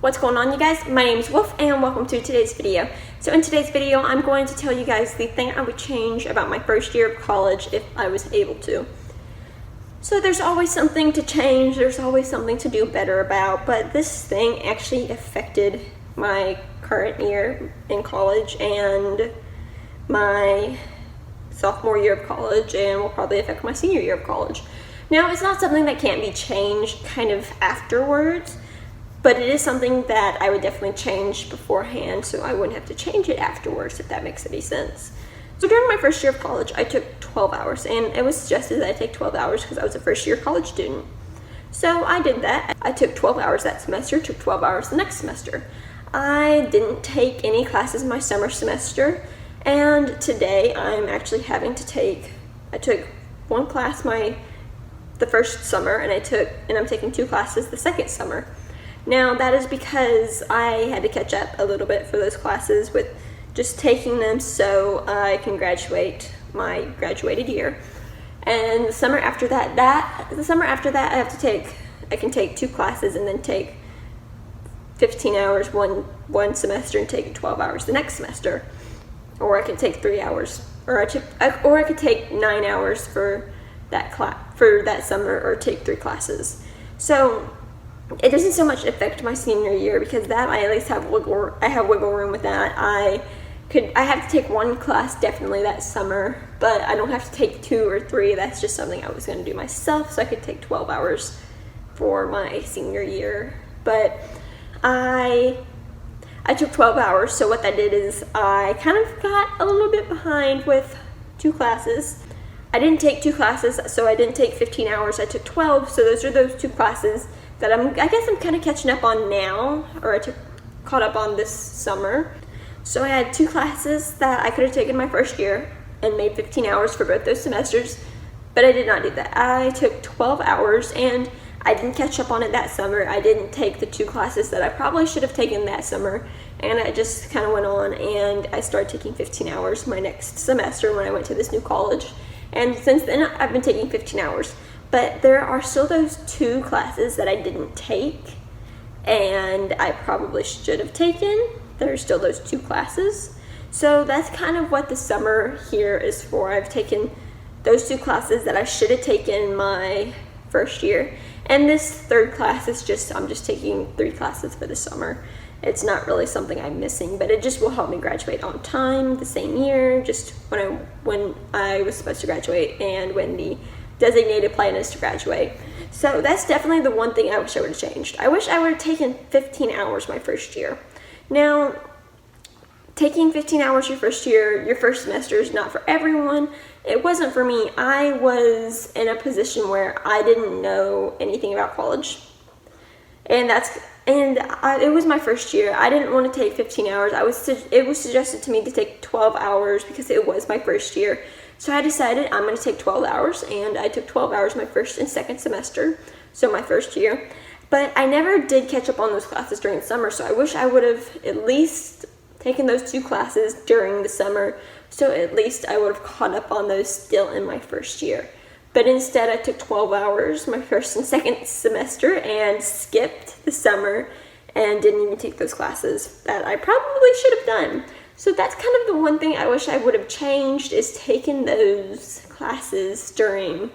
What's going on, you guys? My name is Woof and welcome to today's video. So in today's video, I'm going to tell you guys the thing I would change about my first year of college if I was able to. So there's always something to change, there's always something to do better about, but this thing actually affected my current year in college and my sophomore year of college and will probably affect my senior year of college. Now, it's not something that can't be changed kind of afterwards, but it is something that I would definitely change beforehand so I wouldn't have to change it afterwards, if that makes any sense. So during my first year of college, I took 12 hours, and it was suggested that I take 12 hours because I was a first year college student. So I did that. I took 12 hours that semester, took 12 hours the next semester. I didn't take any classes my summer semester, and today I'm actually having to I took one class the first summer, and I'm taking two classes the second summer. Now, that is because I had to catch up a little bit for those classes with just taking them so I can graduate my graduated year. And the summer after that, I can take two classes and then take 15 hours one semester and take 12 hours the next semester. Or I could take 3 hours, or I could take 9 hours for that summer, or take 3 classes. So it doesn't so much affect my senior year because that I at least have wiggle room with that. I have to take one class definitely that summer, but I don't have to take 2 or 3. That's just something I was going to do myself, so I could take 12 hours for my senior year. But I took 12 hours, so what that did is I kind of got a little bit behind with 2 classes. I didn't take 2 classes, so I didn't take 15 hours. I took 12, so those are those 2 classes that I guess I'm kind of catching up on now, or caught up on this summer. So I had 2 classes that I could have taken my first year and made 15 hours for both those semesters, but I did not do that. I took 12 hours and I didn't catch up on it that summer. I didn't take the 2 classes that I probably should have taken that summer, and I just kind of went on and I started taking 15 hours my next semester when I went to this new college. And since then, I've been taking 15 hours. But there are still those 2 classes that I didn't take, and I probably should have taken. There are still those 2 classes. So that's kind of what the summer here is for. I've taken those 2 classes that I should have taken my first year. And this 3rd class is I'm just taking 3 classes for the summer. It's not really something I'm missing, but it just will help me graduate on time the same year, just when I was supposed to graduate and when the designated plan is to graduate. So that's definitely the one thing I wish I would have changed. I wish I would have taken 15 hours my first year. Now, taking 15 hours your first year, your first semester is not for everyone. It wasn't for me. I was in a position where I didn't know anything about college. It was my first year. I didn't want to take 15 hours. It was suggested to me to take 12 hours because it was my first year. So I decided I'm going to take 12 hours, and I took 12 hours my first and second semester, so my first year. But I never did catch up on those classes during the summer, so I wish I would have at least taken those 2 classes during the summer, so at least I would have caught up on those still in my first year. But instead, I took 12 hours my first and second semester and skipped the summer and didn't even take those classes that I probably should have done. So that's kind of the one thing I wish I would have changed, is taking those classes during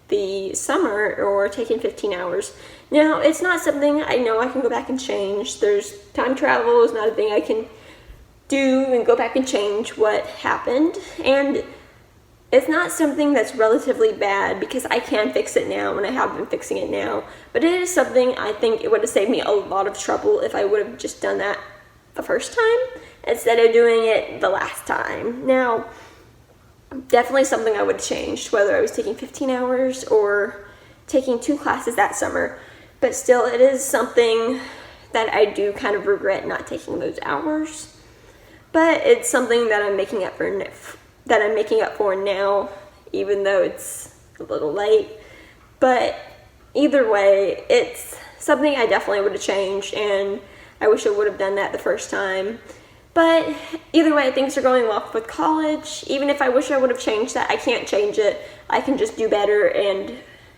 the summer or taking 15 hours. Now, it's not something I know I can go back and change. There's time travel is not a thing I can do and go back and change what happened. And it's not something that's relatively bad because I can fix it now and I have been fixing it now. But it is something I think it would have saved me a lot of trouble if I would have just done that the first time instead of doing it the last time. Now, definitely something I would have changed, whether I was taking 15 hours or taking 2 classes that summer. But still, it is something that I do kind of regret not taking those hours. But it's something that I'm making up for now, even though it's a little late. But either way, it's something I definitely would have changed, and I wish I would have done that the first time. But either way, things are going well with college. Even if I wish I would have changed that, I can't change it. I can just do better and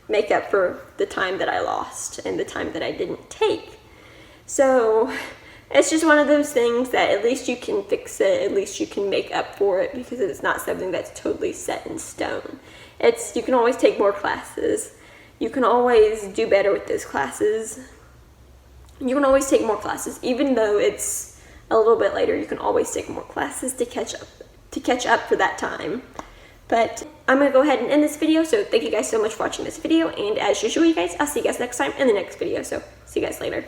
make up for the time that I lost and the time that I didn't take. So it's just one of those things that at least you can fix it, at least you can make up for it, because it's not something that's totally set in stone. You can always take more classes. You can always do better with those classes. You can always take more classes, even though it's a little bit later. You can always take more classes to catch up for that time. But I'm going to go ahead and end this video, so thank you guys so much for watching this video, and as usual, you guys, I'll see you guys next time in the next video, so see you guys later.